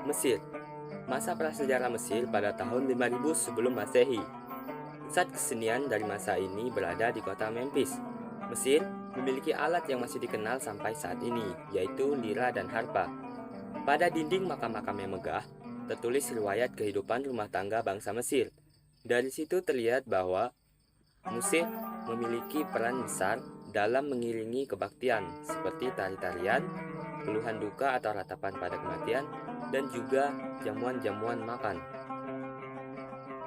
Mesir. Masa prasejarah Mesir pada tahun 5000 sebelum Masehi. Pusat kesenian dari masa ini berada di kota Memphis. Mesir memiliki alat yang masih dikenal sampai saat ini, yaitu lira dan harpa. Pada dinding makam-makam yang megah, tertulis riwayat kehidupan rumah tangga bangsa Mesir. Dari situ terlihat bahwa musik memiliki peran besar dalam mengiringi kebaktian, seperti tari-tarian, keluhan duka atau ratapan pada kematian, dan juga jamuan-jamuan makan.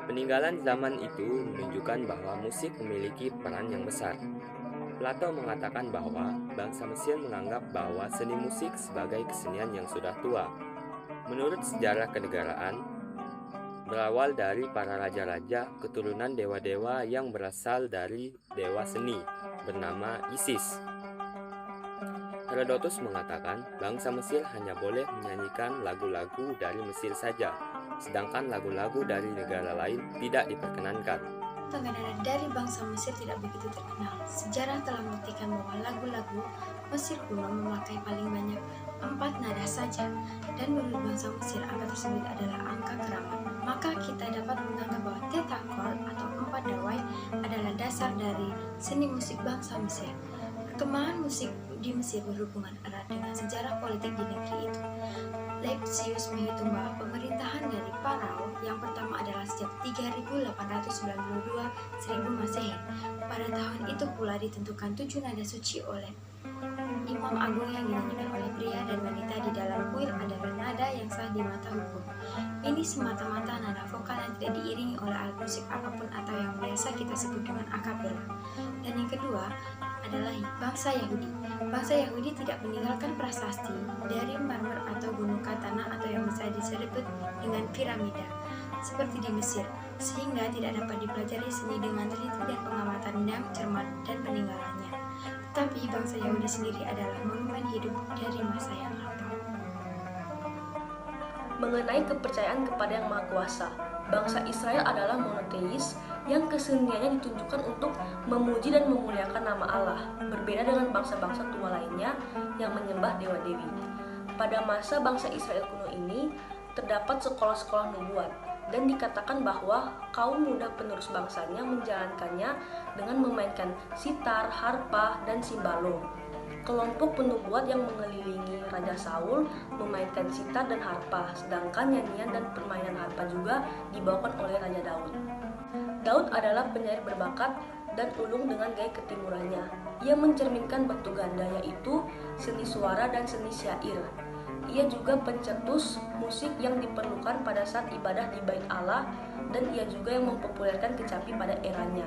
Peninggalan zaman itu menunjukkan bahwa musik memiliki peran yang besar. Plato mengatakan bahwa bangsa Mesir menganggap bahwa seni musik sebagai kesenian yang sudah tua. Menurut sejarah kenegaraan, berawal dari para raja-raja keturunan dewa-dewa yang berasal dari dewa seni bernama Isis. Herodotus mengatakan bangsa Mesir hanya boleh menyanyikan lagu-lagu dari Mesir saja, sedangkan lagu-lagu dari negara lain tidak diperkenankan. Pengenalan dari bangsa Mesir tidak begitu terkenal. Sejarah telah membuktikan bahwa lagu-lagu Mesir kuno memakai paling banyak 4 nada saja, dan menurut bangsa Mesir angka tersebut adalah angka keramat. Maka kita dapat menganggap bahwa tetakor atau 4 dawai adalah dasar dari seni musik bangsa Mesir. Perkembangan musik di Mesir berhubungan erat dengan sejarah politik di negeri itu. Lepsius menghitung bahwa pemerintahan dari Parao yang pertama adalah sejak 3892 Masehi. Pada tahun itu pula ditentukan 7 nada suci oleh Imam Agung yang dinyanyikan oleh pria dan wanita di dalam kuil adalah nada yang sah di mata hukum. Ini semata-mata nada vokal yang tidak diiringi oleh alat musik apapun atau yang biasa kita sebut dengan akapela. Dan yang kedua adalah bangsa Yahudi. Bangsa Yahudi tidak meninggalkan prasasti dari marmer atau gunung katana atau yang bisa disebut dengan piramida seperti di Mesir, sehingga tidak dapat dipelajari seni dengan teliti dan pengamatan yang cermat dan peninggalannya. Tetapi bangsa Yahudi sendiri adalah monumen hidup dari masa yang lampau. Mengenai kepercayaan kepada Yang Maha Kuasa, bangsa Israel adalah monoteis yang keseniannya ditunjukkan untuk memuji dan memuliakan nama Allah, berbeda dengan bangsa-bangsa tua lainnya yang menyembah dewa-dewi. Pada masa bangsa Israel kuno ini, terdapat sekolah-sekolah nubuat, dan dikatakan bahwa kaum muda penerus bangsanya menjalankannya dengan memainkan sitar, harpa, dan simbalo. Kelompok penubuat yang mengelilingi Raja Saul memainkan sitar dan harpa, sedangkan nyanyian dan permainan harpa juga dibawakan oleh Raja Daud. Daud adalah penyair berbakat dan ulung dengan gaya ketimurannya. Ia mencerminkan batu ganda, yaitu seni suara dan seni syair. Ia juga pencetus musik yang diperlukan pada saat ibadah di Bait Allah, dan ia juga yang mempopulerkan kecapi pada eranya.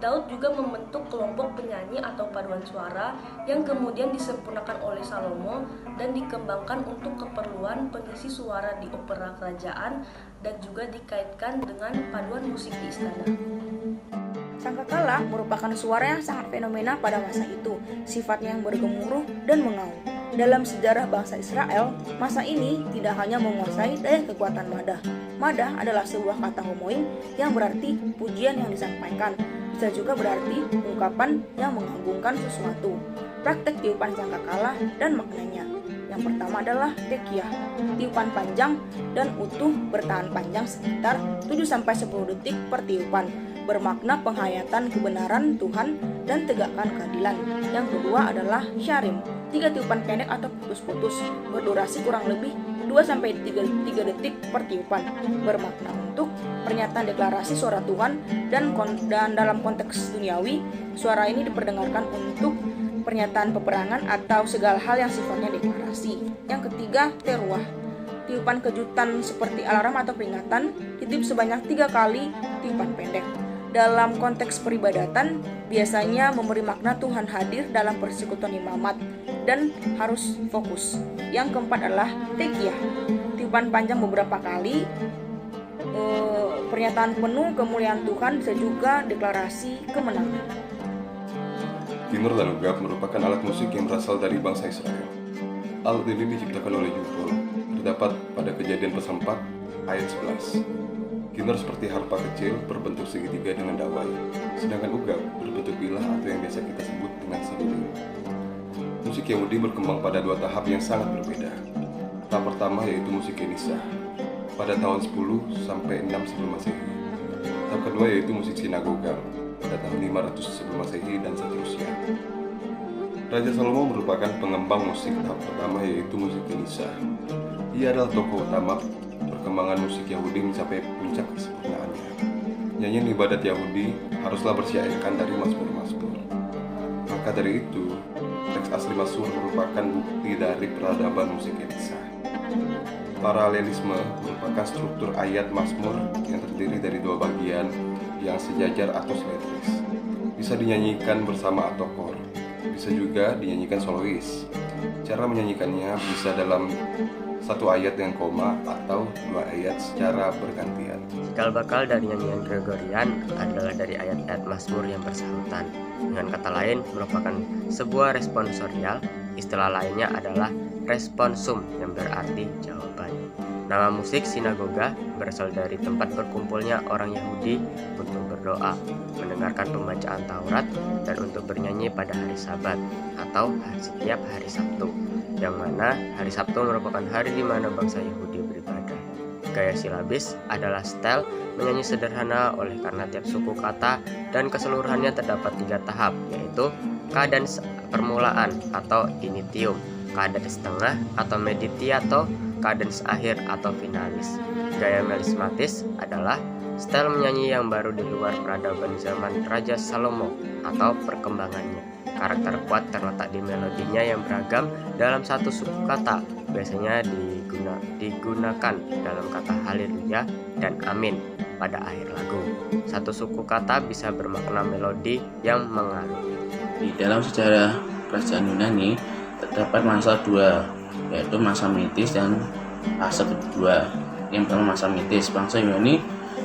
Daud juga membentuk kelompok penyanyi atau paduan suara yang kemudian disempurnakan oleh Salomo dan dikembangkan untuk keperluan pengisi suara di opera kerajaan dan juga dikaitkan dengan paduan musik di istana. Sangkakala merupakan suara yang sangat fenomena pada masa itu, sifatnya yang bergemuruh dan mengaum. Dalam sejarah bangsa Israel, masa ini tidak hanya menguasai daya kekuatan madah. Madah adalah sebuah kata homonim yang berarti pujian yang disampaikan, bisa juga berarti ungkapan yang mengagungkan sesuatu. Praktek tiupan sangkakala dan maknanya. Yang pertama adalah tekiyah, tiupan panjang dan utuh bertahan panjang sekitar 7-10 detik per tiupan, bermakna penghayatan kebenaran Tuhan dan tegakkan keadilan. Yang kedua adalah syarim, 3 tiupan pendek atau putus-putus, berdurasi kurang lebih 2-3 detik per tiupan, bermakna untuk pernyataan deklarasi suara Tuhan dan dalam konteks duniawi, suara ini diperdengarkan untuk pernyataan peperangan atau segala hal yang sifatnya deklarasi. Yang ketiga, teruah, tiupan kejutan seperti alarm atau peringatan, ditiup sebanyak 3 kali tiupan pendek. Dalam konteks peribadatan, biasanya memberi makna Tuhan hadir dalam persekutuan imamat dan harus fokus. Yang keempat adalah tekiyah, tiupan panjang beberapa kali, pernyataan penuh kemuliaan Tuhan, bisa juga deklarasi kemenangan. Timur dan ugap merupakan alat musik yang berasal dari bangsa Israel. Alat ini diciptakan oleh Yubal, terdapat pada Kejadian pasal 4 ayat 11. Kinar seperti harpa kecil berbentuk segitiga dengan dawai, sedangkan ugap berbentuk bilah atau yang biasa kita sebut dengan seruling. Musik Yahudi berkembang pada 2 tahap yang sangat berbeda. Tahap pertama yaitu musik Kenisa pada tahun 10 sampai 6 sebelum Masehi. Tahap kedua yaitu musik sinagoga pada tahun 500 sebelum Masehi dan seterusnya. Raja Salomo merupakan pengembang musik tahap pertama yaitu musik Kenisa. Ia adalah tokoh utama perkembangan musik Yahudi mencapai puncak kesempurnaannya. Nyanyian ibadat Yahudi haruslah bersyairkan dari mazmur-mazmur. Maka dari itu, teks asli Mazmur merupakan bukti dari peradaban musik Kenisa. Paralelisme merupakan struktur ayat Mazmur yang terdiri dari dua bagian yang sejajar atau simetris. Bisa dinyanyikan bersama atau kor, bisa juga dinyanyikan solois. Cara menyanyikannya bisa dalam satu ayat dengan koma atau dua ayat secara bergantian. Cikal bakal dari nyanyian Gregorian adalah dari ayat-ayat Mazmur yang bersahutan. Dengan kata lain, merupakan sebuah responsorial. Istilah lainnya adalah responsum yang berarti jawaban. Nama musik sinagoga berasal dari tempat berkumpulnya orang Yahudi untuk berdoa, mendengarkan pembacaan Taurat, dan untuk bernyanyi pada hari Sabat atau setiap hari Sabtu, yang mana hari Sabtu merupakan hari di mana bangsa Yahudi beribadah. Gaya silabis adalah style menyanyi sederhana oleh karena tiap suku kata dan keseluruhannya terdapat 3 tahap, yaitu kadans permulaan atau initium, kadans tengah atau meditiato, kadans akhir atau finalis. Gaya melismatis adalah style menyanyi yang baru di luar peradaban zaman Raja Salomo atau perkembangannya. Karakter kuat terletak di melodinya yang beragam dalam satu suku kata, biasanya digunakan dalam kata haleluya dan amin pada akhir lagu. Satu suku kata bisa bermakna melodi yang mengalun. Di dalam sejarah kerajaan Yunani terdapat masa dua, yaitu masa mitis dan fase kedua. Yang pertama masa mitis, bangsa Yunani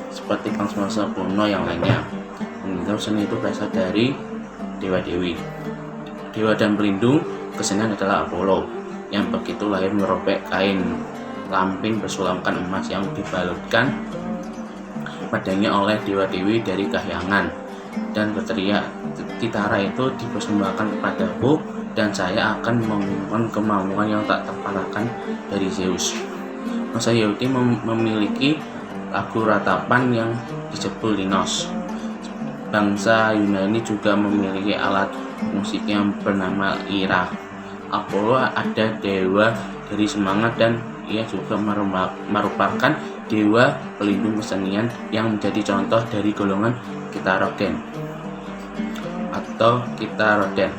seperti bangsa kuno yang lainnya menganggap seni itu berasal dari dewa-dewi. Dewa dan pelindung kesenian adalah Apollo, yang begitu lahir merobek kain lampin bersulamkan emas yang dibalutkan padanya oleh dewa-dewi dari kahyangan, dan berteriak, "Kitara itu dipersembahkan kepadaku, dan saya akan mengumumkan kemampuan yang tak terkalahkan dari Zeus." Bangsa Yahudi memiliki lagu ratapan yang disebut linos. Bangsa Yunani juga memiliki alat musik yang bernama lira. Apollo ada dewa dari semangat, dan ia juga merupakan dewa pelindung kesenian yang menjadi contoh dari golongan Kitaroden atau Kitaroden.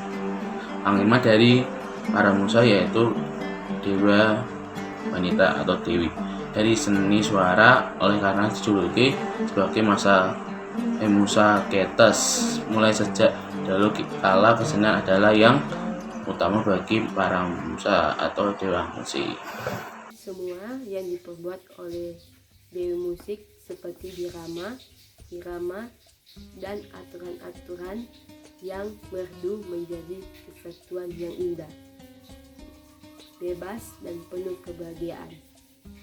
Panglima dari para musa yaitu dewa wanita atau dewi dari seni suara, oleh karena dijuluki sebagai Musa Ketes. Mulai sejak dahulu kala kesenian adalah yang utama bagi para musa atau dewa musik. Semua yang diperbuat oleh dewi musik seperti irama, dan aturan-aturan yang merdu menjadi kesatuan yang indah, bebas dan penuh kebahagiaan.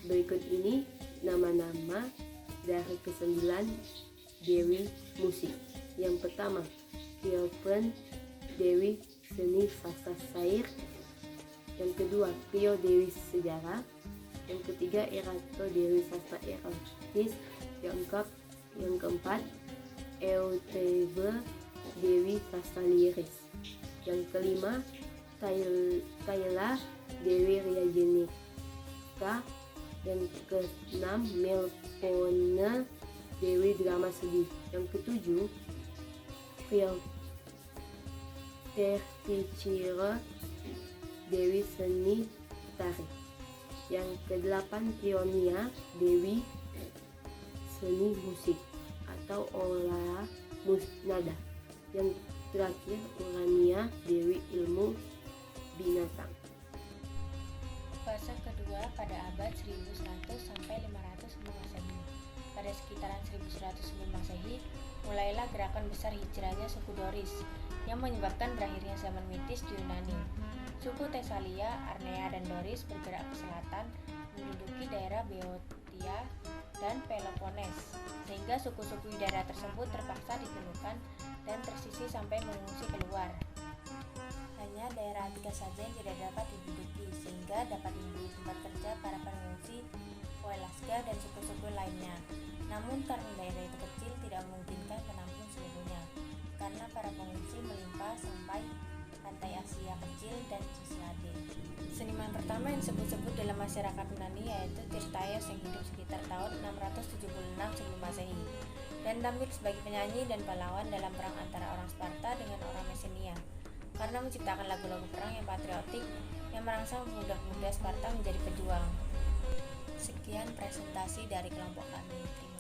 Berikut ini nama-nama dari ke-9 dewi musik. Yang pertama, Cleopatra, dewi seni sastra syair. Yang kedua, Clio, dewi sejarah. Yang ketiga, Erato, dewi sastra erotis. Yang keempat, Euterpe, dewi sastra liris. Yang kelima, Kayla, dewi ria jenika. Yang keenam, Melpomene, dewi drama sedih. Yang ketujuh, Terpicira, dewi seni tari. Yang kedelapan, Trionia, dewi seni musik atau olah nada. Yang terakhir, Urania, dewi ilmu binatang. Fase kedua pada abad 1100 sampai 500 sebelum Masehi. Pada sekitaran 1100 sebelum Masehi, mulailah gerakan besar hijrahnya suku Doris yang menyebabkan berakhirnya zaman mitis di Yunani. Suku Tesalia, Arnea, dan Doris bergerak ke selatan, menduduki daerah Boeotia dan Peloponnes, sehingga suku-suku di daerah tersebut terpaksa ditundukkan dan tersisih sampai mengungsi keluar. Hanya daerah jika saja yang tidak dapat diduduki, sehingga dapat menjadi tempat kerja para pengungsi Welaska dan suku-suku lainnya. Namun karena daerah itu kecil, tidak memungkinkan menampung seluruhnya, karena para pengungsi melimpah sampai pantai Asia Kecil dan Cislade. Seniman pertama yang disebut-sebut dalam masyarakat Yunani yaitu Tirtaios yang hidup sekitar tahun 676 sebelum Masehi dan tampil sebagai penyanyi dan pahlawan dalam perang antara orang Sparta dengan orang Messenia, karena menciptakan lagu-lagu perang yang patriotik yang merangsang pemuda-pemuda Sparta menjadi pejuang. Sekian presentasi dari kelompok kami. Terima